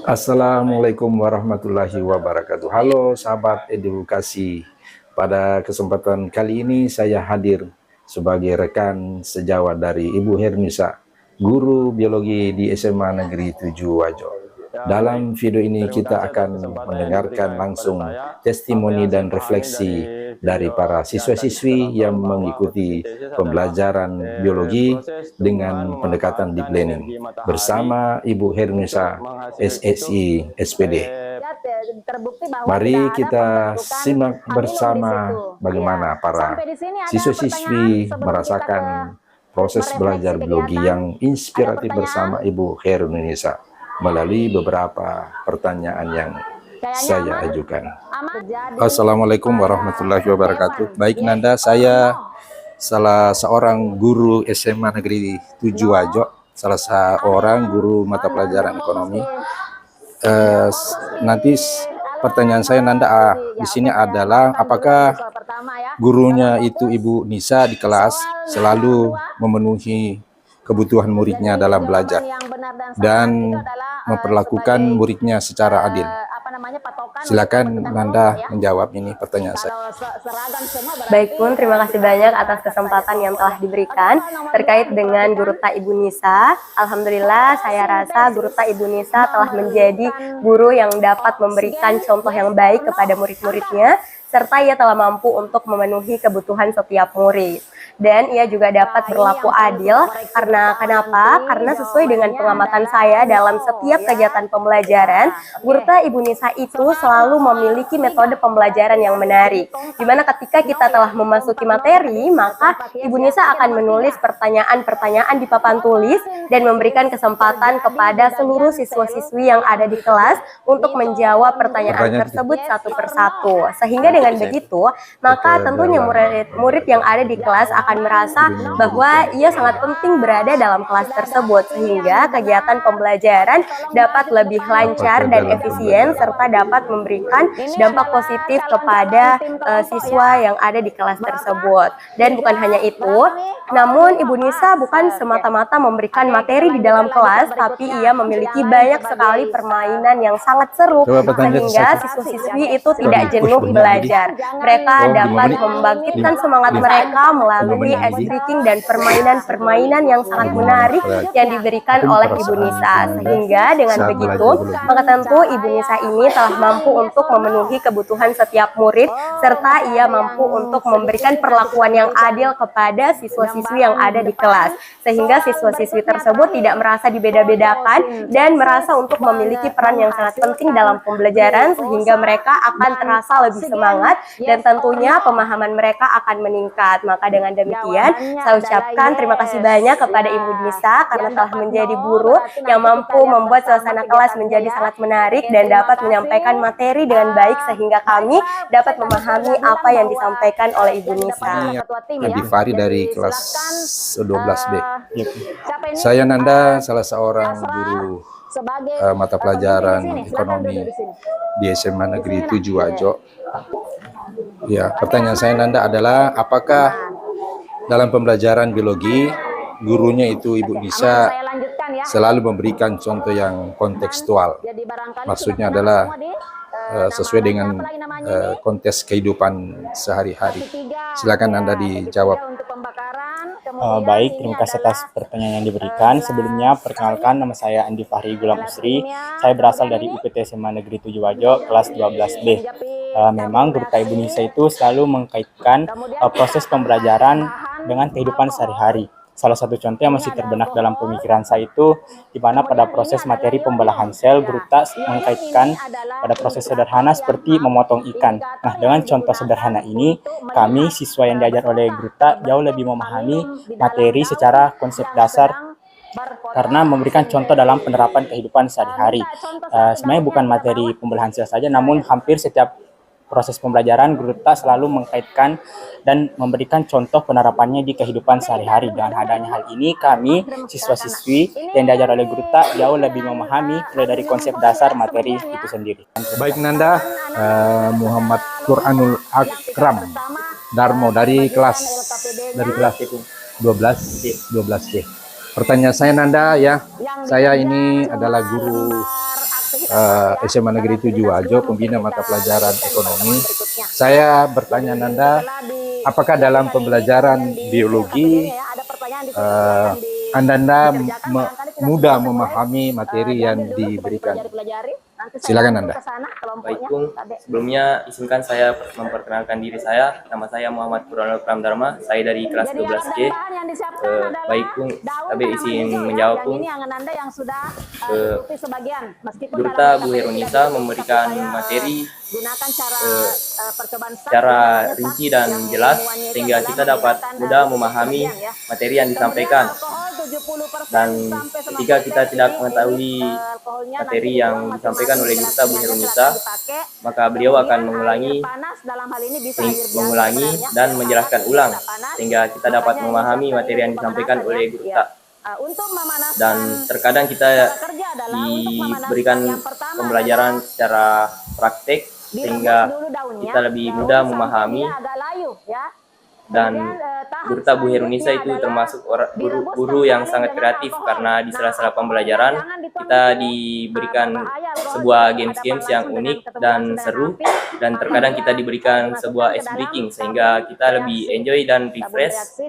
Assalamualaikum warahmatullahi wabarakatuh. Halo sahabat edukasi. Pada kesempatan kali ini saya hadir sebagai rekan sejawat dari Ibu Hernisa, guru biologi di SMA Negeri 7 Wajo. Dalam video ini kita akan mendengarkan langsung testimoni dan refleksi dari para siswa-siswi yang mengikuti pembelajaran biologi dengan pendekatan deep learning bersama Ibu Hernisa SSI SPD. Mari kita simak bersama bagaimana para siswa-siswi merasakan proses belajar biologi yang inspiratif bersama Ibu Hernisa melalui beberapa pertanyaan yang saya ajukan. Assalamualaikum warahmatullahi wabarakatuh. Baik Nanda, saya salah seorang guru SMA Negeri 7 Wajo, salah seorang guru mata pelajaran ekonomi. Nanti pertanyaan saya Nanda di sini adalah apakah gurunya itu Ibu Nisa di kelas selalu memenuhi kebutuhan muridnya dalam belajar dan memperlakukan muridnya secara adil? Silakan Nanda menjawab ini pertanyaan saya. Baik Pun, terima kasih banyak atas kesempatan yang telah diberikan terkait dengan Guru Ta Ibu Nisa. Alhamdulillah, saya rasa Guru Ta Ibu Nisa telah menjadi guru yang dapat memberikan contoh yang baik kepada murid-muridnya, serta ia telah mampu untuk memenuhi kebutuhan setiap murid. Dan ia juga dapat berlaku adil karena kenapa? Karena sesuai dengan pengamatan saya dalam setiap kegiatan pembelajaran, Guru Ta Ibu Nisa itu selalu memiliki metode pembelajaran yang menarik. Dimana ketika kita telah memasuki materi, maka Ibu Nisa akan menulis pertanyaan-pertanyaan di papan tulis dan memberikan kesempatan kepada seluruh siswa-siswi yang ada di kelas untuk menjawab pertanyaan tersebut satu persatu. Sehingga dengan begitu, maka tentunya murid-murid yang ada di kelas akan merasa bahwa ia sangat penting berada dalam kelas tersebut, sehingga kegiatan pembelajaran dapat lebih lancar dan efisien serta dapat memberikan dampak positif kepada siswa yang ada di kelas tersebut. Dan bukan hanya itu, namun Ibu Nisa bukan semata-mata memberikan materi di dalam kelas, tapi ia memiliki banyak sekali permainan yang sangat seru sehingga siswa-siswi itu tidak jenuh belajar. Mereka dapat membangkitkan semangat mereka melalui ice breaking dan permainan-permainan yang sangat menarik yang diberikan oleh Ibu Nisa. Sehingga dengan begitu, maka tentu Ibu Nisa ini telah mampu untuk memenuhi kebutuhan setiap murid, serta ia mampu untuk memberikan perlakuan yang adil kepada siswa-siswi yang ada di kelas. Sehingga siswa-siswi tersebut tidak merasa dibeda-bedakan dan merasa untuk memiliki peran yang sangat penting dalam pembelajaran, sehingga mereka akan terasa lebih semangat dan tentunya pemahaman mereka akan meningkat. Maka dengan demikian, saya ucapkan terima kasih banyak kepada Ibu Nisa karena telah menjadi guru yang mampu membuat suasana kelas menjadi sangat menarik dan dapat menyampaikan materi dengan baik sehingga kami dapat memahami apa yang disampaikan oleh Ibu Nisa. Adi Fari dari kelas 12B. Saya Nanda, salah seorang guru mata pelajaran ekonomi di SMA Negeri 7 Wajo. Ya, pertanyaan saya Nanda adalah apakah dalam pembelajaran biologi gurunya itu Ibu Nisa selalu memberikan contoh yang kontekstual. Maksudnya adalah sesuai dengan konteks kehidupan sehari-hari. Silakan Anda dijawab. Baik, terima kasih atas pertanyaan yang diberikan. Sebelumnya, perkenalkan nama saya Andi Fahri Gulam Usri. Saya berasal dari UPT SMA Negeri 7 Wajo, kelas 12B. Memang Guru Ta Ibu Nisa itu selalu mengkaitkan proses pembelajaran dengan kehidupan sehari-hari. Salah satu contoh yang masih terbenak dalam pemikiran saya itu di mana pada proses materi pembelahan sel, Guru Ta mengkaitkan pada proses sederhana seperti memotong ikan. Nah, dengan contoh sederhana ini, kami siswa yang diajar oleh Guru Ta jauh lebih memahami materi secara konsep dasar karena memberikan contoh dalam penerapan kehidupan sehari-hari. Sebenarnya bukan materi pembelahan sel saja, namun hampir setiap proses pembelajaran Guru Ta selalu mengkaitkan dan memberikan contoh penerapannya di kehidupan sehari-hari. Dengan adanya hal ini, kami siswa-siswi yang diajar oleh Guru Ta jauh lebih memahami mulai dari konsep dasar materi itu sendiri. Baik Nanda, Muhammad Quranul Akram Darmo dari kelas itu 12D. Pertanyaan saya Nanda ya, saya ini adalah guru SMA Negeri 7 Wajo, pembina mata pelajaran ekonomi. Saya bertanya Nanda, apakah dalam pembelajaran biologi Anda mudah memahami materi yang diberikan? Silakan Anda. Baik Bung, sebelumnya izinkan saya memperkenalkan diri saya. Nama saya Muhammad Purwanul Pramdharma, saya dari kelas 12C. Baik Bung, tapi izin menjawab Bung. Gurta Bu Herunisa memberikan materi secara rinci dan jelas sehingga kita dapat mudah memahami materi yang disampaikan. Dan ketika kita tidak mengetahui materi yang disampaikan oleh Gurta Bu Herunisa, maka beliau akan mengulangi dan menjelaskan ulang sehingga kita dapat memahami materi yang disampaikan oleh Gurta. Dan terkadang kita diberikan pembelajaran secara praktek sehingga kita lebih mudah memahami. Dan Gurta Bu Herunisa itu termasuk guru yang sangat kreatif karena di sela-sela pembelajaran kita diberikan sebuah games yang unik dan seru, dan terkadang kita diberikan sebuah ice breaking sehingga kita lebih enjoy dan refresh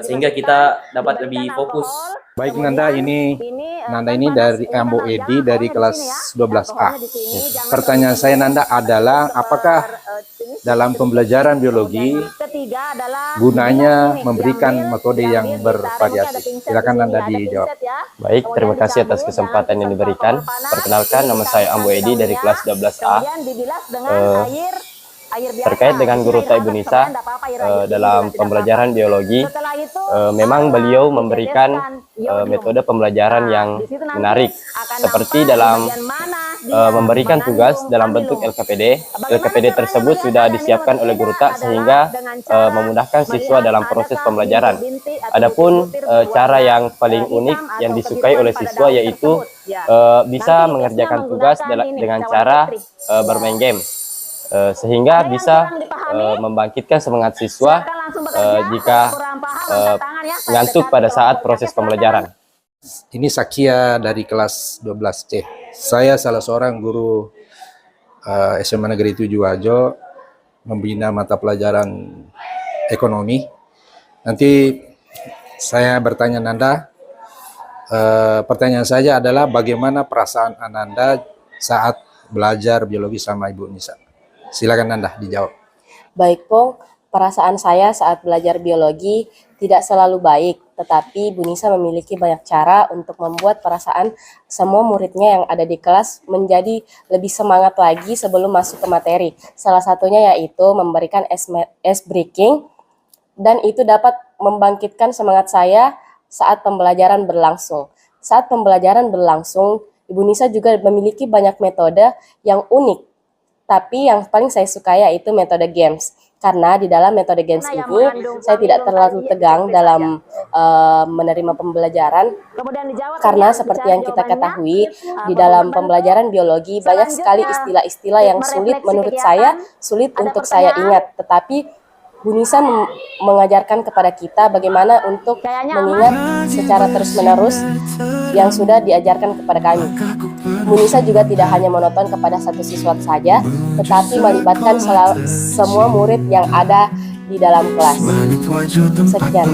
sehingga kita dapat lebih fokus. Baik Nanda ini dari Ambo Edi dari kelas 12A. Pertanyaan saya Nanda adalah, apakah dalam pembelajaran biologi gunanya memberikan metode yang bervariasi? Silakan Nanda dijawab. Baik, terima kasih atas kesempatan yang diberikan. Perkenalkan, nama saya Ambo Edi dari kelas 12A. Terkait dengan Gurta Ibu Nisa dalam pembelajaran biologi, memang beliau memberikan metode pembelajaran yang menarik, seperti dalam memberikan tugas dalam bentuk LKPD. LKPD tersebut sudah disiapkan oleh Gurta sehingga memudahkan siswa dalam proses pembelajaran. Adapun cara yang paling unik yang disukai oleh siswa yaitu bisa mengerjakan tugas dengan cara bermain game. Sehingga bisa membangkitkan semangat siswa jika ngantuk pada saat proses pembelajaran. Ini Sakia dari kelas 12C. Saya salah seorang guru SMA Negeri 7 Wajo, membina mata pelajaran ekonomi. Nanti saya bertanya Nanda, pertanyaan saya adalah bagaimana perasaan Ananda saat belajar biologi sama Ibu Nisa? Silakan Nanda dijawab. Baik Pong, perasaan saya saat belajar biologi tidak selalu baik, tetapi Bu Nisa memiliki banyak cara untuk membuat perasaan semua muridnya yang ada di kelas menjadi lebih semangat lagi sebelum masuk ke materi. Salah satunya yaitu memberikan ice breaking, dan itu dapat membangkitkan semangat saya saat pembelajaran berlangsung. Saat pembelajaran berlangsung, Ibu Nisa juga memiliki banyak metode yang unik. Tapi yang paling saya suka yaitu metode games. Karena di dalam metode games ini saya tidak terlalu tegang dalam menerima pembelajaran. Karena seperti yang kita ketahui, di dalam pembelajaran biologi banyak sekali istilah-istilah yang sulit menurut saya, sulit untuk saya ingat. Tetapi Bu Nisa mengajarkan kepada kita bagaimana untuk mengingat secara terus-menerus yang sudah diajarkan kepada kami. Bu Nisa juga tidak hanya monoton kepada satu siswa saja, tetapi melibatkan semua murid yang ada di dalam kelas. Sekian.